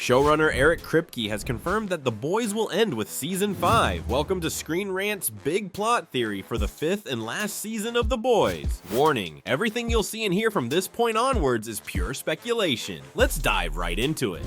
Showrunner Eric Kripke has confirmed that The Boys will end with Season 5. Welcome to ScreenRant's big plot theory for the 5th and last season of The Boys. Warning, everything you'll see and hear from this point onwards is pure speculation. Let's dive right into it.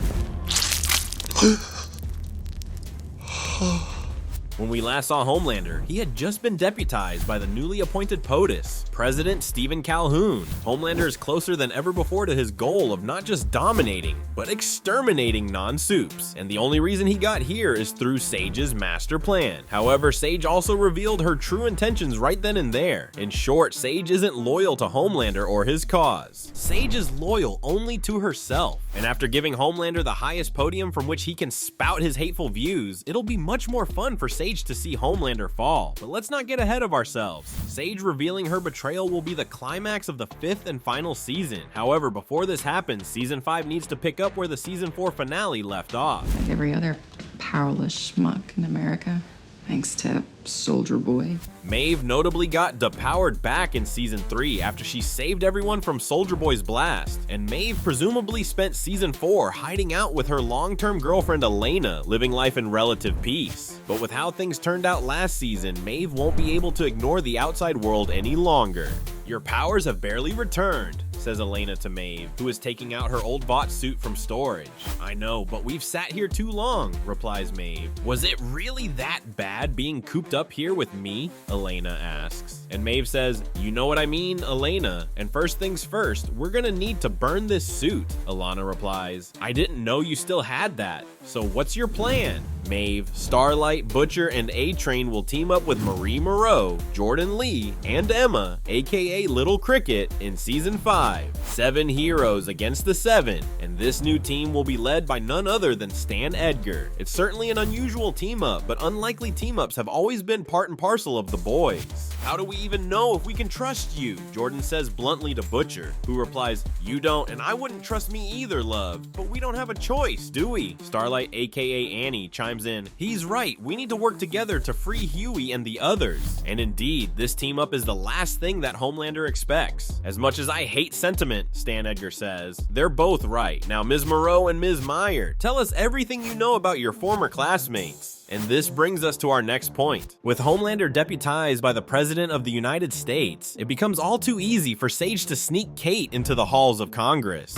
When we last saw Homelander, he had just been deputized by the newly appointed POTUS, President Stephen Calhoun. Homelander is closer than ever before to his goal of not just dominating, but exterminating non-Supes, and the only reason he got here is through Sage's master plan. However, Sage also revealed her true intentions right then and there. In short, Sage isn't loyal to Homelander or his cause. Sage is loyal only to herself, and after giving Homelander the highest podium from which he can spout his hateful views, it'll be much more fun for Sage to see Homelander fall. But let's not get ahead of ourselves. Sage revealing her betrayal will be the climax of the 5th and final season. However, before this happens, Season 5 needs to pick up where the Season 4 finale left off. Like every other powerless schmuck in America, thanks to Soldier Boy. Maeve notably got depowered back in Season 3 after she saved everyone from Soldier Boy's blast, and Maeve presumably spent Season 4 hiding out with her long-term girlfriend Elena, living life in relative peace. But with how things turned out last season, Maeve won't be able to ignore the outside world any longer. Your powers have barely returned, says Elena to Maeve, who is taking out her old bought suit from storage. I know, but we've sat here too long, replies Maeve. Was it really that bad being cooped up here with me? Elena asks. And Maeve says, you know what I mean, Elena. And first things first, we're gonna need to burn this suit. Elena replies, I didn't know you still had that. So what's your plan? Maeve, Starlight, Butcher, and A-Train will team up with Marie Moreau, Jordan Lee, and Emma, aka Little Cricket, in Season 5. 7 heroes against the 7, and this new team will be led by none other than Stan Edgar. It's certainly an unusual team-up, but unlikely team-ups have always been part and parcel of The Boys. How do we even know if we can trust you? Jordan says bluntly to Butcher, who replies, you don't, and I wouldn't trust me either, love. But we don't have a choice, do we? Starlight, aka Annie, chimes in, he's right, we need to work together to free Huey and the others. And indeed, this team up is the last thing that Homelander expects. As much as I hate sentiment, Stan Edgar says, they're both right. Now Ms. Moreau and Ms. Meyer, tell us everything you know about your former classmates. And this brings us to our next point. With Homelander deputized by the President of the United States, it becomes all too easy for Sage to sneak Cate into the halls of Congress.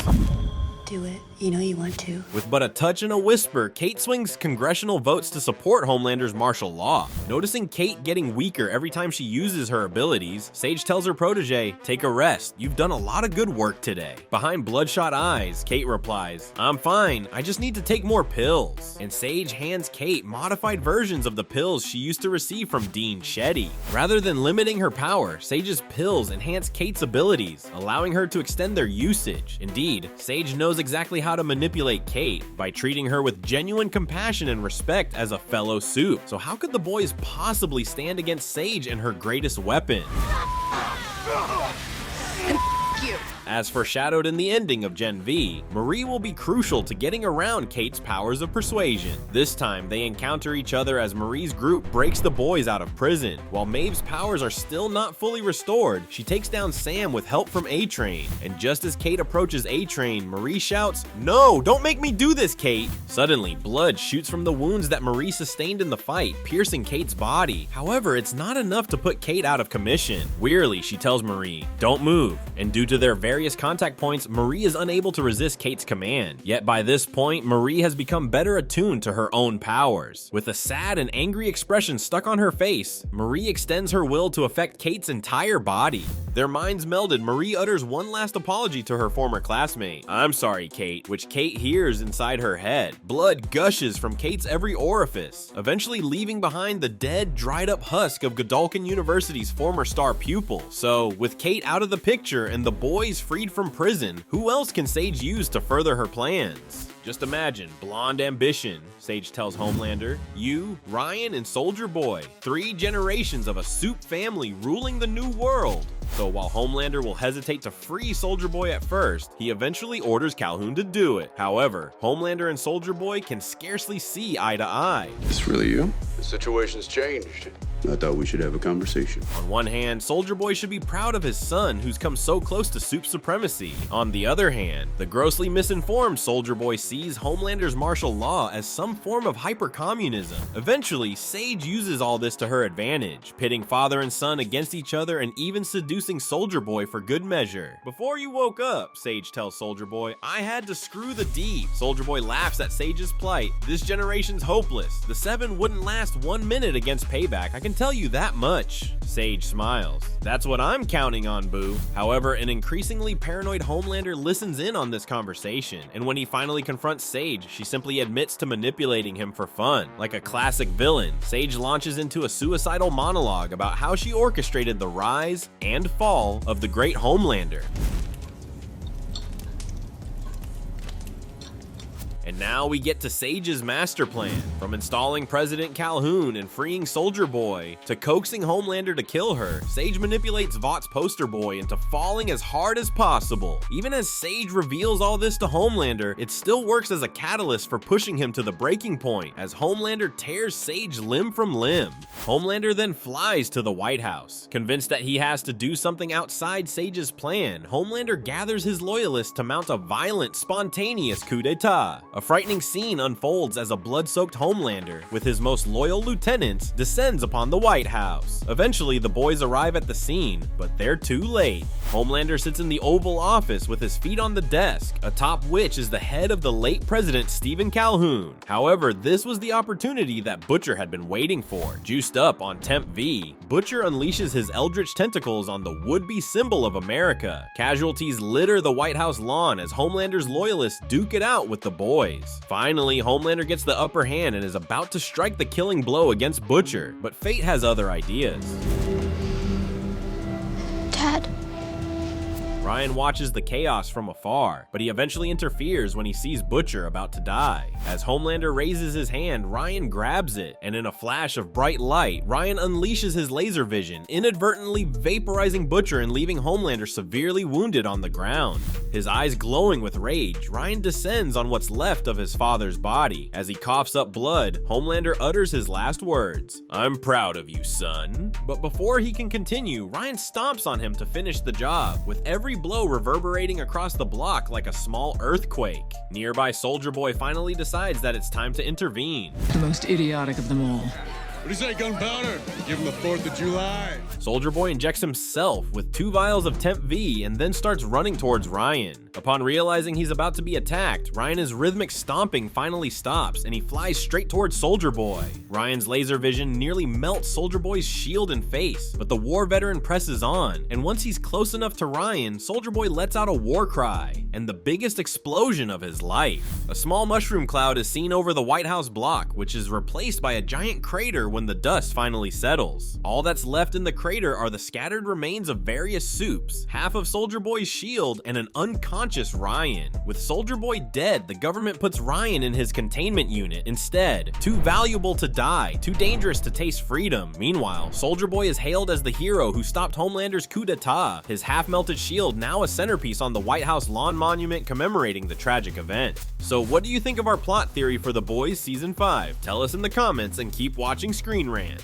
Do it. You know you want to. With but a touch and a whisper, Cate swings congressional votes to support Homelander's martial law. Noticing Cate getting weaker every time she uses her abilities, Sage tells her protege, take a rest. You've done a lot of good work today. Behind bloodshot eyes, Cate replies, I'm fine. I just need to take more pills. And Sage hands Cate modified versions of the pills she used to receive from Dean Shetty. Rather than limiting her power, Sage's pills enhance Cate's abilities, allowing her to extend their usage. Indeed, Sage knows exactly how to manipulate Cate by treating her with genuine compassion and respect as a fellow Supe. So how could the boys possibly stand against Sage and her greatest weapon? As foreshadowed in the ending of Gen V, Marie will be crucial to getting around Cate's powers of persuasion. This time, they encounter each other as Marie's group breaks the boys out of prison. While Maeve's powers are still not fully restored, she takes down Sam with help from A-Train. And just as Cate approaches A-Train, Marie shouts, no, don't make me do this, Cate! Suddenly, blood shoots from the wounds that Marie sustained in the fight, piercing Cate's body. However, it's not enough to put Cate out of commission. Wearily, she tells Marie, don't move. And due to their various contact points, Marie is unable to resist Cate's command. Yet by this point, Marie has become better attuned to her own powers. With a sad and angry expression stuck on her face, Marie extends her will to affect Cate's entire body. Their minds melded, Marie utters one last apology to her former classmate. I'm sorry, Cate, which Cate hears inside her head. Blood gushes from Cate's every orifice, eventually leaving behind the dead, dried up husk of Godolphin University's former star pupil. So, with Cate out of the picture and the boys freed from prison, who else can Sage use to further her plans? Just imagine, blonde ambition, Sage tells Homelander, you, Ryan, and Soldier Boy, 3 generations of a Supe family ruling the new world. So while Homelander will hesitate to free Soldier Boy at first, he eventually orders Calhoun to do it. However, Homelander and Soldier Boy can scarcely see eye to eye. Is this really you? The situation's changed. I thought we should have a conversation. On one hand, Soldier Boy should be proud of his son who's come so close to Supes' supremacy. On the other hand, the grossly misinformed Soldier Boy sees Homelander's martial law as some form of hyper-communism. Eventually, Sage uses all this to her advantage, pitting father and son against each other and even seducing Soldier Boy for good measure. Before you woke up, Sage tells Soldier Boy, I had to screw the deep. Soldier Boy laughs at Sage's plight. This generation's hopeless. The Seven wouldn't last 1 minute against Payback, I can tell you that much. Sage smiles. That's what I'm counting on, boo. However, an increasingly paranoid Homelander listens in on this conversation, and when he finally confronts Sage, she simply admits to manipulating him for fun. Like a classic villain, Sage launches into a suicidal monologue about how she orchestrated the rise and fall of the great Homelander. And now we get to Sage's master plan. From installing President Calhoun and freeing Soldier Boy, to coaxing Homelander to kill her, Sage manipulates Vought's poster boy into falling as hard as possible. Even as Sage reveals all this to Homelander, it still works as a catalyst for pushing him to the breaking point, as Homelander tears Sage limb from limb. Homelander then flies to the White House. Convinced that he has to do something outside Sage's plan, Homelander gathers his loyalists to mount a violent, spontaneous coup d'etat. A frightening scene unfolds as a blood-soaked Homelander, with his most loyal lieutenants, descends upon the White House. Eventually, the boys arrive at the scene, but they're too late. Homelander sits in the Oval Office with his feet on the desk, atop which is the head of the late President Stephen Calhoun. However, this was the opportunity that Butcher had been waiting for. Juiced up on Temp V, Butcher unleashes his eldritch tentacles on the would-be symbol of America. Casualties litter the White House lawn as Homelander's loyalists duke it out with the boys. Finally, Homelander gets the upper hand and is about to strike the killing blow against Butcher, but fate has other ideas. Dad. Ryan watches the chaos from afar, but he eventually interferes when he sees Butcher about to die. As Homelander raises his hand, Ryan grabs it, and in a flash of bright light, Ryan unleashes his laser vision, inadvertently vaporizing Butcher and leaving Homelander severely wounded on the ground. His eyes glowing with rage, Ryan descends on what's left of his father's body. As he coughs up blood, Homelander utters his last words, "I'm proud of you, son." But before he can continue, Ryan stomps on him to finish the job, with every blow reverberating across the block like a small earthquake. Nearby Soldier Boy finally decides that it's time to intervene. The most idiotic of them all. What do you say, gunpowder? Give him the 4th of July. Soldier Boy injects himself with 2 vials of Temp V and then starts running towards Ryan. Upon realizing he's about to be attacked, Ryan's rhythmic stomping finally stops and he flies straight towards Soldier Boy. Ryan's laser vision nearly melts Soldier Boy's shield and face, but the war veteran presses on, and once he's close enough to Ryan, Soldier Boy lets out a war cry, and the biggest explosion of his life. A small mushroom cloud is seen over the White House block, which is replaced by a giant crater when the dust finally settles. All that's left in the crater are the scattered remains of various Supes, half of Soldier Boy's shield, and an unconscious Ryan. With Soldier Boy dead, the government puts Ryan in his containment unit instead. Too valuable to die, too dangerous to taste freedom. Meanwhile, Soldier Boy is hailed as the hero who stopped Homelander's coup d'etat, his half-melted shield now a centerpiece on the White House lawn monument commemorating the tragic event. So what do you think of our plot theory for The Boys Season 5? Tell us in the comments and keep watching ScreenRant.